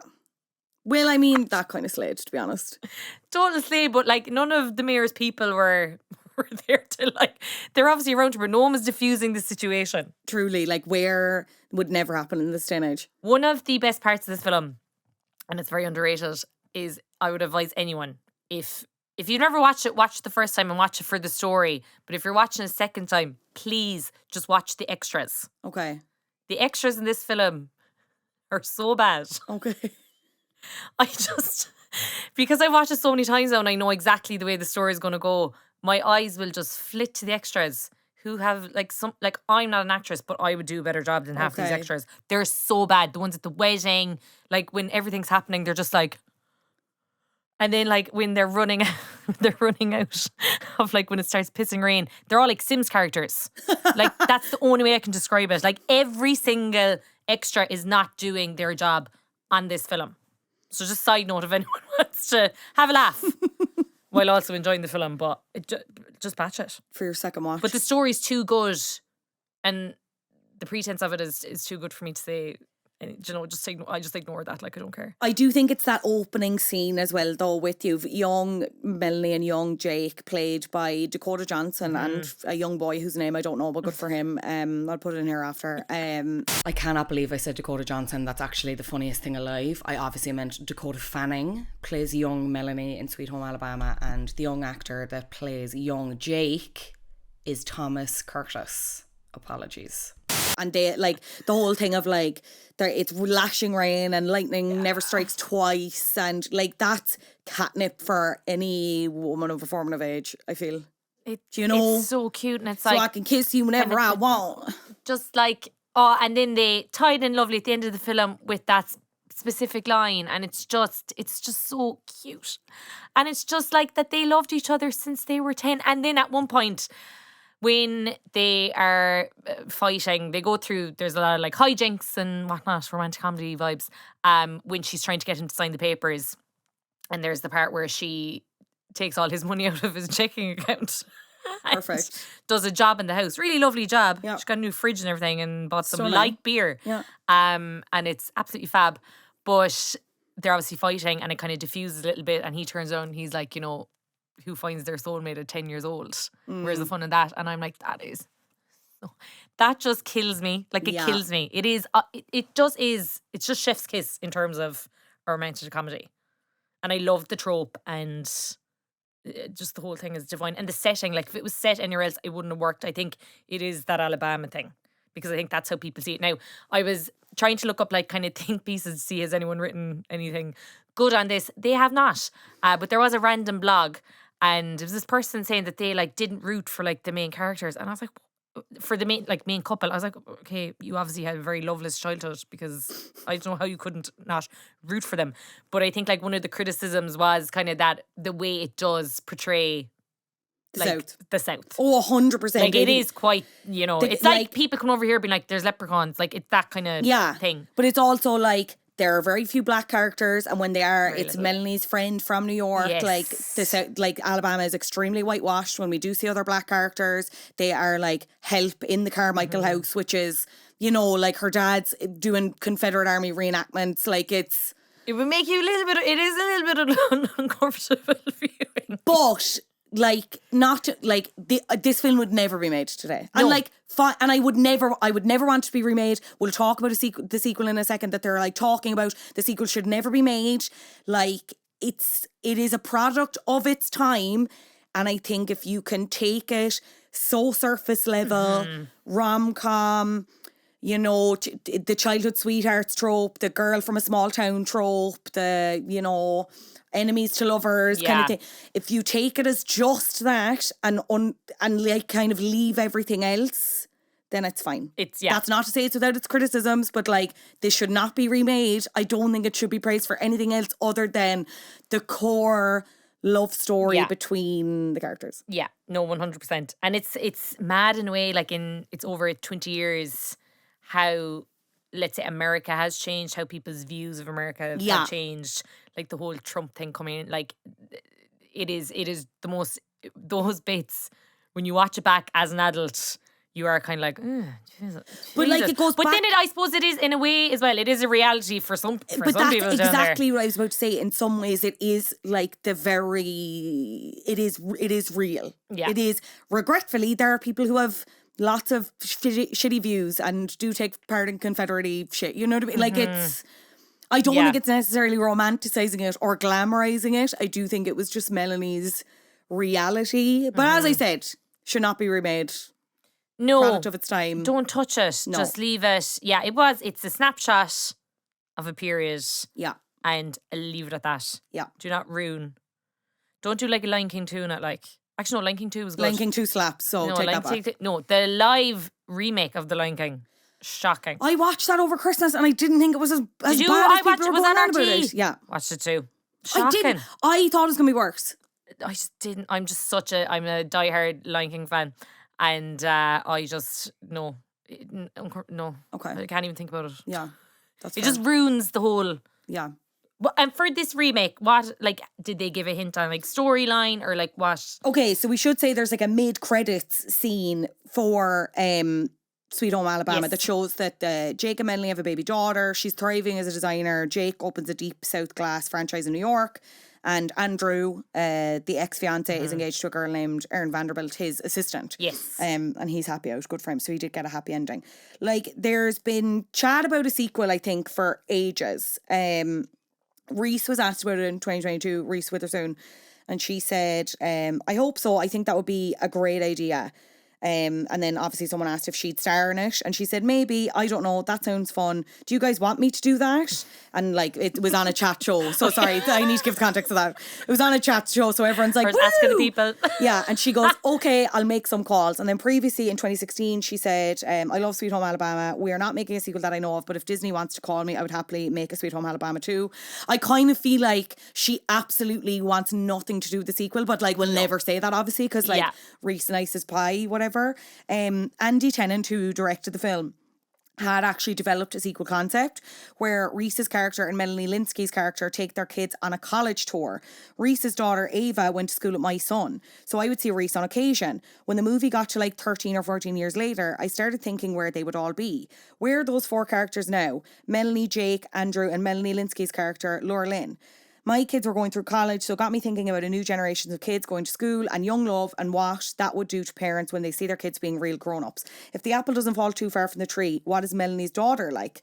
Well, I mean, that kind of slayed, to be honest. Total slay, but like none of the mayor's people were there to like. They're obviously around her, but no one was diffusing the situation. Truly, like, where would never happen in this day and age. One of the best parts of this film, and it's very underrated, is I would advise anyone, if you've never watched it, watch it the first time and watch it for the story. But if you're watching a second time, please just watch the extras. Okay. The extras in this film are so bad. Okay. I just, because I've watched it so many times now and I know exactly the way the story is going to go, my eyes will just flit to the extras who have I'm not an actress, but I would do a better job than half these extras. They're so bad. The ones at the wedding, like when everything's happening, they're just like, and then like when they're running out of like when it starts pissing rain, they're all like Sims characters. Like that's the only way I can describe it. Like every single extra is not doing their job on this film. So just side note if anyone wants to have a laugh while also enjoying the film, but just batch it. For your second watch. But the story's too good and the pretense of it is too good for me to say. And, I just ignore that. Like, I don't care. I do think it's that opening scene as well, though, with you. Young Melanie and young Jake, played by Dakota Johnson and a young boy whose name I don't know, but good for him. I'll put it in here after. I cannot believe I said Dakota Johnson. That's actually the funniest thing alive. I obviously meant Dakota Fanning plays young Melanie in Sweet Home Alabama, and the young actor that plays young Jake is Thomas Curtis. Apologies. And they like the whole thing of like it's lashing rain and lightning never strikes twice, and like that's catnip for any woman of performative age, I feel. It's so cute, and it's so I can kiss you whenever I want. Just like and then they tied in lovely at the end of the film with that specific line, and it's just so cute, and it's just like that they loved each other since they were 10, and then at one point, when they are fighting, they go through, there's a lot of like hijinks and whatnot, romantic comedy vibes, when she's trying to get him to sign the papers. And there's the part where she takes all his money out of his checking account. Perfect. Does a job in the house. Really lovely job. Yeah. She got a new fridge and everything and bought some So light nice. beer. Yeah. And it's absolutely fab. But they're obviously fighting and it kind of diffuses a little bit, and he turns around and he's like, who finds their soulmate at 10 years old? Where's the fun in that? And I'm like, that just kills me. Like, it kills me. It is, it's just chef's kiss in terms of a romantic comedy. And I love the trope, and just the whole thing is divine. And the setting, like if it was set anywhere else, it wouldn't have worked. I think it is that Alabama thing, because I think that's how people see it. Now, I was trying to look up like kind of think pieces to see has anyone written anything good on this. They have not. But there was a random blog, and it was this person saying that they like didn't root for like the main characters, and I was like, for the main couple, I was like, okay, you obviously had a very loveless childhood, because I don't know how you couldn't not root for them. But I think like one of the criticisms was kind of that the way it does portray the South. Oh, 100%. Like it is quite, it's like people come over here being like, there's leprechauns. Like it's that kind of thing. But it's also like, there are very few black characters, and when they are, Very it's little. Melanie's friend from New York. Yes. Like the South, like Alabama is extremely whitewashed. When we do see other black characters, they are like help in the Carmichael house, which is, like her dad's doing Confederate Army reenactments. Like it would make you it is a little bit uncomfortable viewing. But like not like this film would never be made today, and like and I would never want it to be remade. We'll talk about the sequel in a second that they're like talking about. The sequel should never be made. Like it is a product of its time, and I think if you can take it so surface level, rom-com, the childhood sweethearts trope, the girl from a small town trope, the enemies to lovers kind of thing. If you take it as just that and like kind of leave everything else, then it's fine. That's not to say it's without its criticisms, but like this should not be remade. I don't think it should be praised for anything else other than the core love story between the characters. Yeah, no, 100%. And it's mad in a way, like it's over 20 years how, let's say, America has changed, how people's views of America have changed. Like the whole Trump thing coming in, like it is the most, those bits, when you watch it back as an adult, you are kind of like, Jesus. But like it goes but back. then I suppose it is in a way as well. It is a reality for some people. But that's exactly down there. what I was about to say. In some ways, it is like it is real. Yeah. It is. Regretfully, there are people who have lots of shitty views and do take part in Confederate shit. You know what I mean? Like it's. I don't think it's necessarily romanticizing it or glamorizing it. I do think it was just Melanie's reality. But as I said, should not be remade. product of its time. Don't touch it. No. Just leave it. Yeah, it's a snapshot of a period. Yeah. And leave it at that. Yeah. Do not ruin. Don't do like a Lion King 2 in it, like. Actually, no, Lion King 2 was good. Lion King 2 slaps, so no, take Lion that back. King 2, no, the live remake of the Lion King. Shocking. I watched that over Christmas and I didn't think it was as bad as people were going on about it. Yeah. Watched it too. I didn't. I thought it was going to be worse. I just didn't. I'm a diehard Lion King fan. And I just, no. Okay. I can't even think about it. Yeah. That's It just ruins the whole. Yeah. And for this remake, what, like, did they give a hint on, like, storyline or, like, what? Okay, so we should say there's, like, a mid-credits scene for Sweet Home Alabama that shows that Jake and Melanie have a baby daughter. She's thriving as a designer. Jake opens a Deep South Glass franchise in New York. And Andrew, the ex-fiance, is engaged to a girl named Erin Vanderbilt, his assistant. Yes. And he's happy out. Good for him. So he did get a happy ending. Like, there's been chat about a sequel, I think, for ages. Reese was asked about it in 2022, Reese Witherspoon, and she said, I hope so. I think that would be a great idea. And then obviously someone asked if she'd star in it, and she said, maybe, I don't know, that sounds fun. Do you guys want me to do that? And like, it was on a chat show. So sorry, I need to give context to that. It was on a chat show, so everyone's like, asking the people. Yeah, and she goes, okay, I'll make some calls. And then previously in 2016, she said, I love Sweet Home Alabama. We are not making a sequel that I know of, but if Disney wants to call me, I would happily make a Sweet Home Alabama 2. I kind of feel like she absolutely wants nothing to do with the sequel, but like, we'll never say that, obviously, because like, Reese Nice as pie, whatever. Andy Tennant, who directed the film, had actually developed a sequel concept where Reese's character and Melanie Linsky's character take their kids on a college tour. Reese's daughter Ava went to school with my son, so I would see Reese on occasion. When the movie got to like 13 or 14 years later, I started thinking where they would all be. Where are those four characters now? Melanie, Jake, Andrew and Melanie Linsky's character Laura Lynn. My kids were going through college, so it got me thinking about a new generation of kids going to school and young love and what that would do to parents when they see their kids being real grown-ups. If the apple doesn't fall too far from the tree, what is Melanie's daughter like?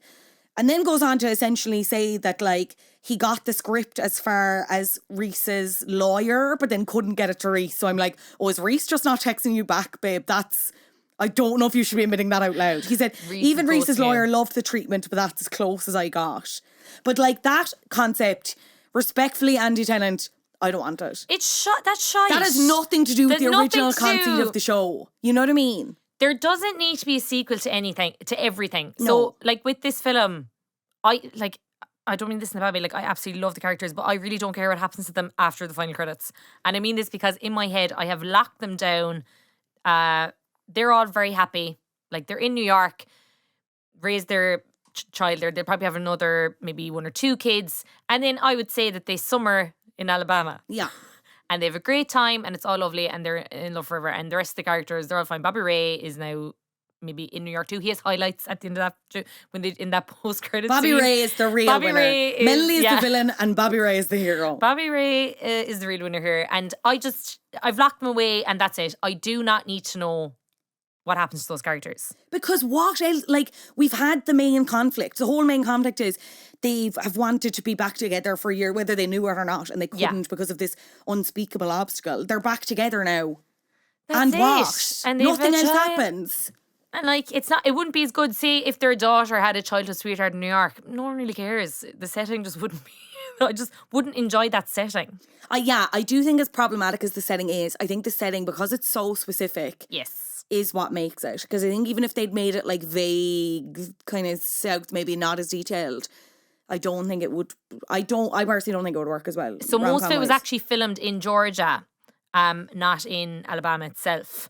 And then goes on to essentially say that like he got the script as far as Reese's lawyer, but then couldn't get it to Reese. So I'm like, oh, is Reese just not texting you back, babe? I don't know if you should be admitting that out loud. He said, even Reese's lawyer loved the treatment, but that's as close as I got. But like that concept... Respectfully, Andy Tennant, I don't want it. That's shite. That has nothing to do with the original conceit of the show. You know what I mean? There doesn't need to be a sequel to anything, to everything. No. So, like with this film, I don't mean this in a bad way. Like, I absolutely love the characters, but I really don't care what happens to them after the final credits. And I mean this because in my head, I have locked them down. They're all very happy. Like, they're in New York, raised their child there. They'll probably have another, maybe one or two kids. And then I would say that they summer in Alabama. Yeah. And they have a great time and it's all lovely and they're in love forever. And the rest of the characters, they're all fine. Bobby Ray is now maybe in New York too. He has highlights at the end of that, when they in that post-credit Bobby scene. Ray is the real winner. Melanie is the villain and Bobby Ray is the hero. Bobby Ray is the real winner here. And I've locked them away and that's it. I do not need to know what happens to those characters. Because what else? Like, we've had the main conflict. The whole main conflict is they have wanted to be back together for a year, whether they knew it or not, and they couldn't because of this unspeakable obstacle. They're back together now. That's what? And nothing else happens. And like, it wouldn't be as good. Say if their daughter had a childhood sweetheart in New York, no one really cares. The setting just wouldn't be. I just wouldn't enjoy that setting. I do think as problematic as the setting is, I think the setting, because it's so specific. Yes. Is what makes it. Because I think even if they'd made it like vague, kind of south, maybe not as detailed, I don't think it would. I personally don't think it would work as well. So most of it was actually filmed in Georgia, not in Alabama itself.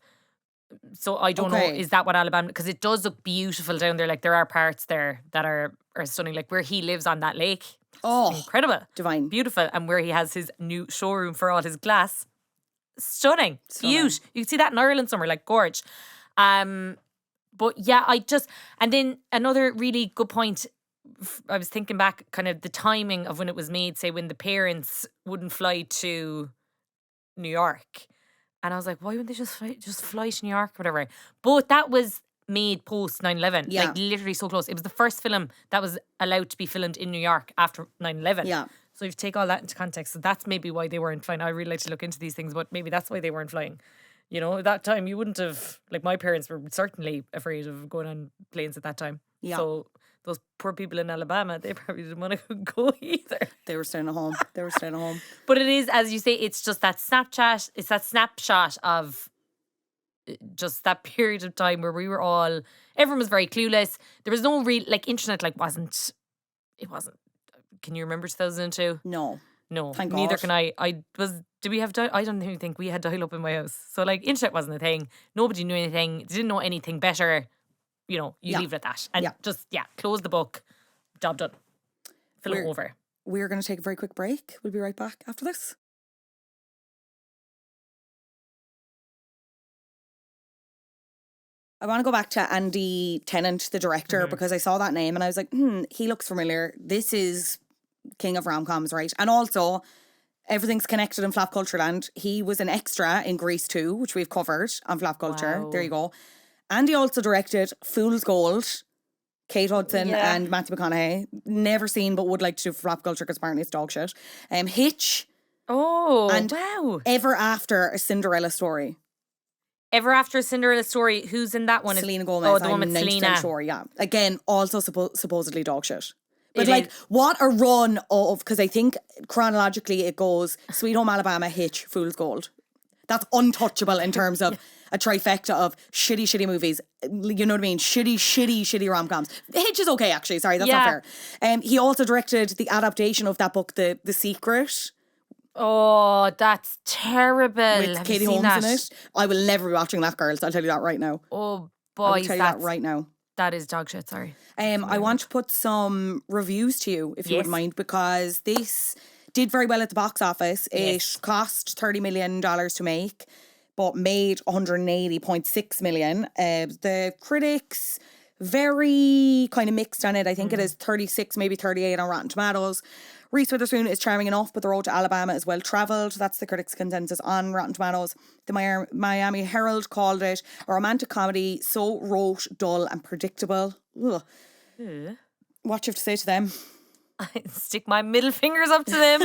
So I don't know, is that what Alabama, because it does look beautiful down there. Like, there are parts there that are stunning, like where he lives on that lake. Oh, incredible. Divine. Beautiful. And where he has his new showroom for all his glass. Stunning. Beaut. You can see that in Ireland somewhere, like, gorge. But yeah, and then another really good point, I was thinking back, kind of the timing of when it was made, say when the parents wouldn't fly to New York. And I was like, why wouldn't they just fly to New York, whatever. But that was made post 9/11. Yeah. Like, literally so close. It was the first film that was allowed to be filmed in New York after 9/11. Yeah. So if you take all that into context, so that's maybe why they weren't flying. I really like to look into these things, but maybe that's why they weren't flying You know, at that time you wouldn't have, like my parents were certainly afraid of going on planes at that time. Yeah. So those poor people in Alabama, they probably didn't want to go either. They were staying at home. But it is, as you say, it's just that Snapchat, it's that snapshot of just that period of time where we were all, everyone was very clueless. There was no real, like internet, like wasn't, can you remember 2002? No. No, Thank neither God. can I. Did we have I don't even think we had dial up in my house. So like internet wasn't a thing. Nobody knew anything. Didn't know anything better. You know, you leave it at that. And just, close the book. Job done. Film over. We're going to take a very quick break. We'll be right back after this. I want to go back to Andy Tennant, the director, because I saw that name and I was like, he looks familiar. This is king of rom-coms, right? And also, everything's connected in Flap Culture Land. He was an extra in Grease 2, which we've covered on Flap Culture. Wow. There you go. And he also directed Fool's Gold, Kate Hudson and Matthew McConaughey. Never seen, but would like to do for Flap Culture because apparently it's dog shit. Hitch. Oh, and wow. Ever After a Cinderella Story. Ever After a Cinderella Story. Who's in that one? Selena Gomez. Oh, the one with Selena. Sure, yeah. Again, also supposedly dog shit. But what a run of, because I think chronologically it goes Sweet Home Alabama, Hitch, Fool's Gold. That's untouchable in terms of a trifecta of shitty movies. You know what I mean? Shitty rom-coms. Hitch is okay, actually. Sorry, that's not fair. He also directed the adaptation of that book, The Secret. Oh, that's terrible. With Katie Holmes in it. I will never be watching that, girls. I'll tell you that right now. Oh, boy. I'll tell you that right now. That is dog shit, sorry. I want to put some reviews to you, if you wouldn't mind, because this did very well at the box office. It cost $30 million to make, but made $180.6 million. The critics, very kind of mixed on it. I think it is 36, maybe 38 on Rotten Tomatoes. Reese Witherspoon is charming enough, but the road to Alabama is well travelled. That's the critics' consensus on Rotten Tomatoes. The Miami Herald called it a romantic comedy so rote, dull and predictable. Ugh. What do you have to say to them? I stick my middle fingers up to them.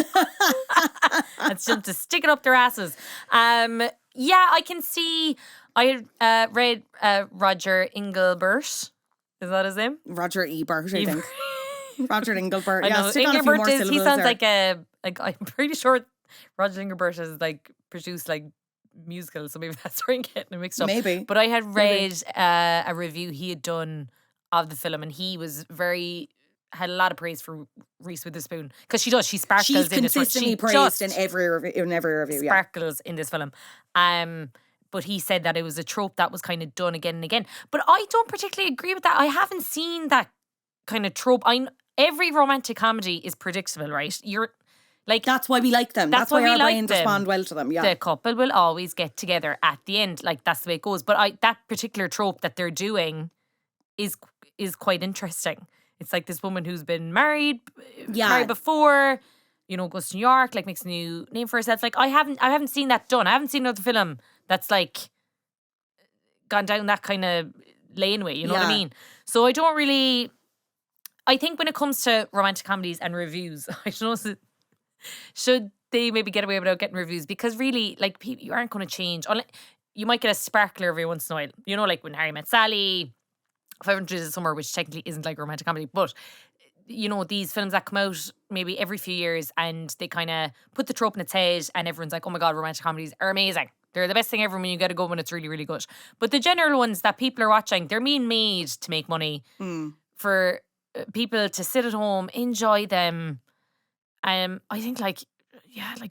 That's just to stick it up their asses. I can see. I read Roger Engelbert. Is that his name? Roger Ebert, I think. Roger Engelbert. I know. Engelbert is, he sounds like I'm pretty sure Roger Engelbert has like produced like musicals, so maybe that's where I'm getting it mixed up. Maybe. But I had read a review he had done of the film, and he was had a lot of praise for Reese Witherspoon because she sparkles. She's in consistently this praised in every review. Sparkles in this film. But he said that it was a trope that was kind of done again and again. But I don't particularly agree with that. I haven't seen that kind of trope. Every romantic comedy is predictable, right? You're like, that's why we like them. That's why our brains respond well to them. Yeah, the couple will always get together at the end. Like that's the way it goes. But that particular trope that they're doing is quite interesting. It's like this woman who's been married before, goes to New York, like makes a new name for herself. Like I haven't seen that done. I haven't seen another film that's like gone down that kind of laneway. You know what I mean? So I don't really. I think when it comes to romantic comedies and reviews, I don't know, should they maybe get away without getting reviews? Because really, like, people, you aren't going to change. You might get a sparkler every once in a while. Like when Harry Met Sally, 500 Days of Summer, which technically isn't like a romantic comedy. But, these films that come out maybe every few years and they kind of put the trope in its head and everyone's like, oh my God, romantic comedies are amazing. They're the best thing ever when you get to go when it's really, really good. But the general ones that people are watching, they're being made to make money for people to sit at home, enjoy them. I think like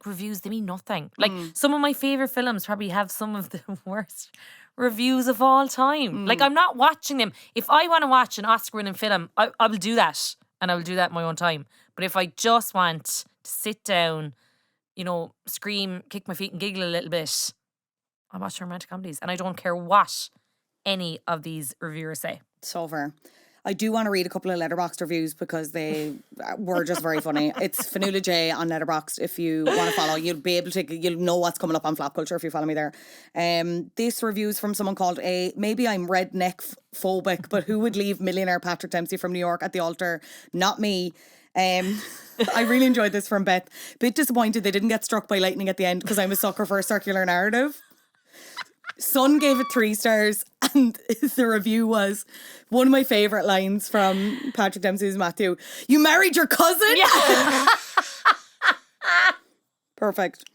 reviews, they mean nothing. Like some of my favourite films probably have some of the worst reviews of all time. Like I'm not watching them. If I want to watch an Oscar-winning film, I will do that. And I will do that in my own time. But if I just want to sit down, scream, kick my feet and giggle a little bit, I watch romantic comedies. And I don't care what any of these reviewers say. So fair. I do want to read a couple of Letterboxd reviews because they were just very funny. It's Fionnuala J on Letterboxd. If you want to follow, you'll know what's coming up on Flap Culture if you follow me there. This review is from someone called maybe I'm redneck phobic, but who would leave millionaire Patrick Dempsey from New York at the altar? Not me. I really enjoyed this from Beth. Bit disappointed they didn't get struck by lightning at the end because I'm a sucker for a circular narrative. Son gave it 3 stars, and the review was one of my favourite lines from Patrick Dempsey's Matthew. You married your cousin? Yeah. Perfect.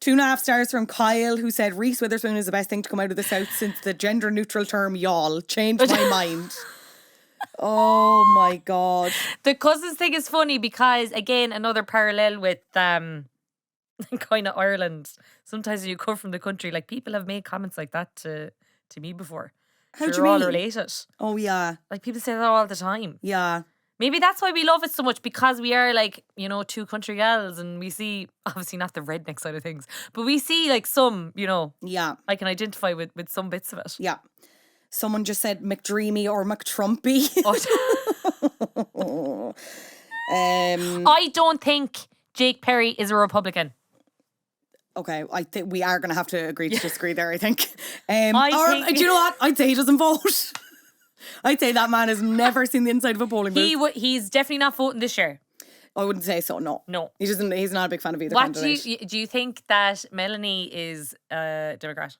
2.5 stars from Kyle, who said Reese Witherspoon is the best thing to come out of the South since the gender neutral term y'all changed my mind. Oh my God. The cousins thing is funny because, again, another parallel with kind of Ireland. Sometimes when you come from the country, like, people have made comments like that to me before. How do you We're all mean? related. Oh yeah. Like, people say that all the time. Yeah. Maybe that's why we love it so much, because we are, like, you know, 2 country gals, and we see, obviously not the redneck side of things, but we see, like, some, you know, Yeah. I can identify with some bits of it. Yeah. Someone just said McDreamy or McTrumpy. I don't think Jake Perry is a Republican. Okay, I think we are going to have to agree to disagree there, I think. Do you know what? I'd say he doesn't vote. I'd say that man has never seen the inside of a polling booth. He's definitely not voting this year. I wouldn't say so, no. No. He's not a big fan of either What candidate. do you think that Melanie is a Democrat?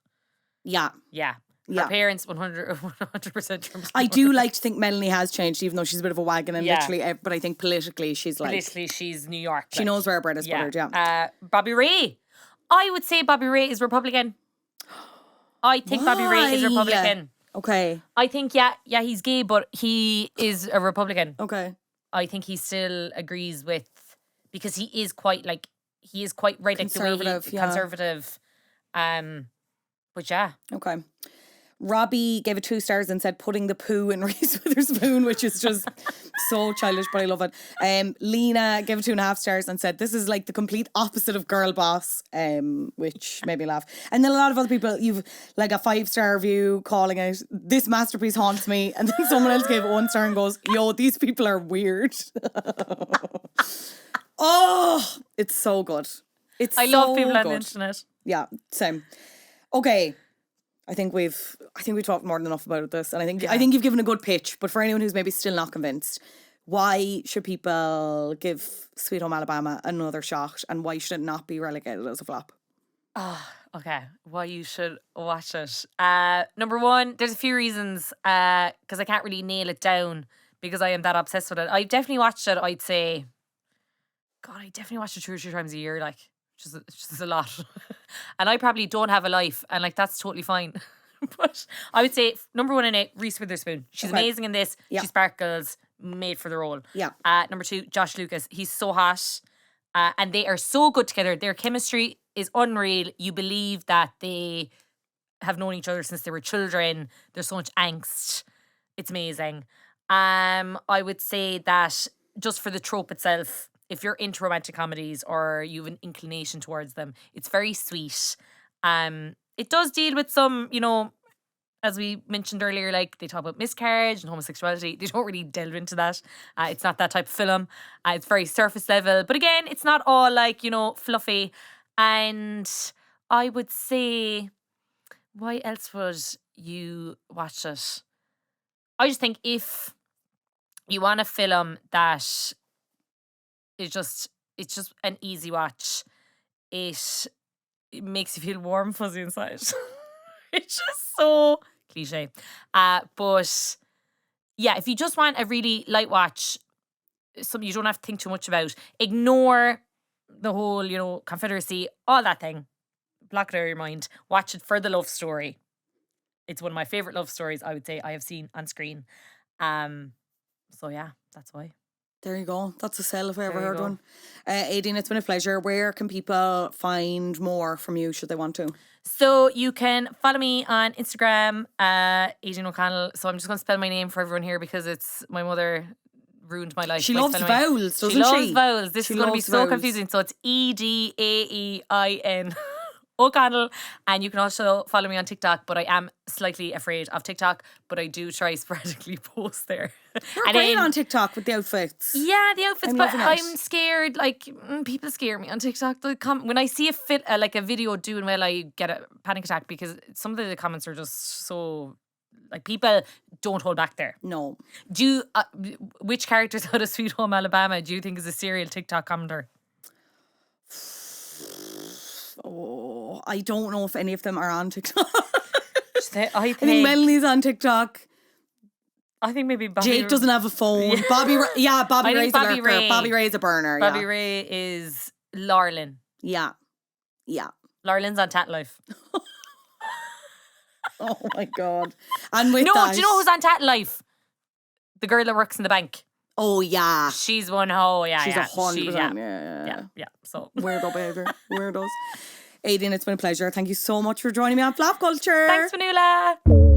Yeah. Yeah. Yeah. Her parents 100% Trump. I do like to think Melanie has changed, even though she's a bit of a wagon and Yeah. literally, but I think politically she's like, Politically, she's New York. she knows where her bread is buttered, yeah. Bobby Ray. I would say Bobby Ray is Republican. I think Bobby Ray is Why? Republican. Okay. I think, yeah, he's gay, but he is a Republican. Okay. I think he still agrees with, because he is quite right, like Conservative, yeah. conservative. But yeah. Okay. Robbie gave it 2 stars and said putting the poo in Reese Witherspoon, which is just so childish, but I love it. Lena gave it 2.5 stars and said this is like the complete opposite of Girl Boss, which made me laugh. And then a lot of other people, you've like a 5-star review calling out this masterpiece haunts me, and then someone else gave it 1 star and goes, yo, these people are weird. Oh, it's so good. I love people on the internet. Yeah, same. Okay. I think we've talked more than enough about this, and I think you've given a good pitch. But for anyone who's maybe still not convinced, why should people give Sweet Home Alabama another shot, and why should it not be relegated as a flop? Okay, why you should watch it. Number one, there's a few reasons, because I can't really nail it down because I am that obsessed with it. I definitely watched it, I'd say, God, I definitely watch it 2 or 3 times a year, like, it's just a lot. And I probably don't have a life, and like, that's totally fine. But I would say number 1 in it, Reese Witherspoon. She's amazing in this. Yeah. She sparkles, made for the role. Yeah. Number 2, Josh Lucas. He's so hot. And they are so good together. Their chemistry is unreal. You believe that they have known each other since they were children. There's so much angst. It's amazing. I would say that just for the trope itself, if you're into romantic comedies or you have an inclination towards them, it's very sweet. It does deal with some, you know, as we mentioned earlier, like they talk about miscarriage and homosexuality. They don't really delve into that. It's not that type of film. It's very surface level. But again, it's not all like, you know, fluffy. And I would say, why else would you watch it? I just think if you want a film that it's just an easy watch. It makes you feel warm, fuzzy inside. It's just so cliche. But yeah, if you just want a really light watch, something you don't have to think too much about, ignore the whole, you know, Confederacy, all that thing. Block it out of your mind. Watch it for the love story. It's one of my favourite love stories, I would say, I have seen on screen. So yeah, that's why. There you go. That's a sell if I ever There you heard go. one. Édaein, it's been a pleasure. Where can people find more from you should they want to? So you can follow me on Instagram, Édaein O'Connell. So I'm just going to spell my name for everyone here because it's my mother ruined my life. She by loves spelling my- vowels, doesn't she? She loves vowels. This She is going to be loves so vowels. confusing. So it's Edaein O'Connell. And you can also follow me on TikTok, but I am slightly afraid of TikTok, but I do try sporadically post there. You're great on TikTok with the outfits. Yeah, the outfits, I'm but loving it. I'm scared. Like, people scare me on TikTok. When I see like a video doing well, I get a panic attack because some of the comments are just so, like, people don't hold back there. No. Which characters out of Sweet Home Alabama do you think is a serial TikTok commenter? Oh, I don't know if any of them are on TikTok. I think think Melanie's on TikTok. I think maybe Bobby Jake doesn't have a phone. Yeah. Bobby I Ray's think a Bobby lurker. Ray. Bobby Ray's a burner. Bobby yeah. Ray is Larlin. Yeah. Larlin's on Tat Life. Oh my God. And with No, that, do you know who's on Tat Life? The girl that works in the bank. Oh yeah. She's one hoe, yeah. She's 100%. Yeah. So Weirdo behaviour. Weirdos. Édaein, it's been a pleasure. Thank you so much for joining me on Flop Culture. thanks, Fionnuala.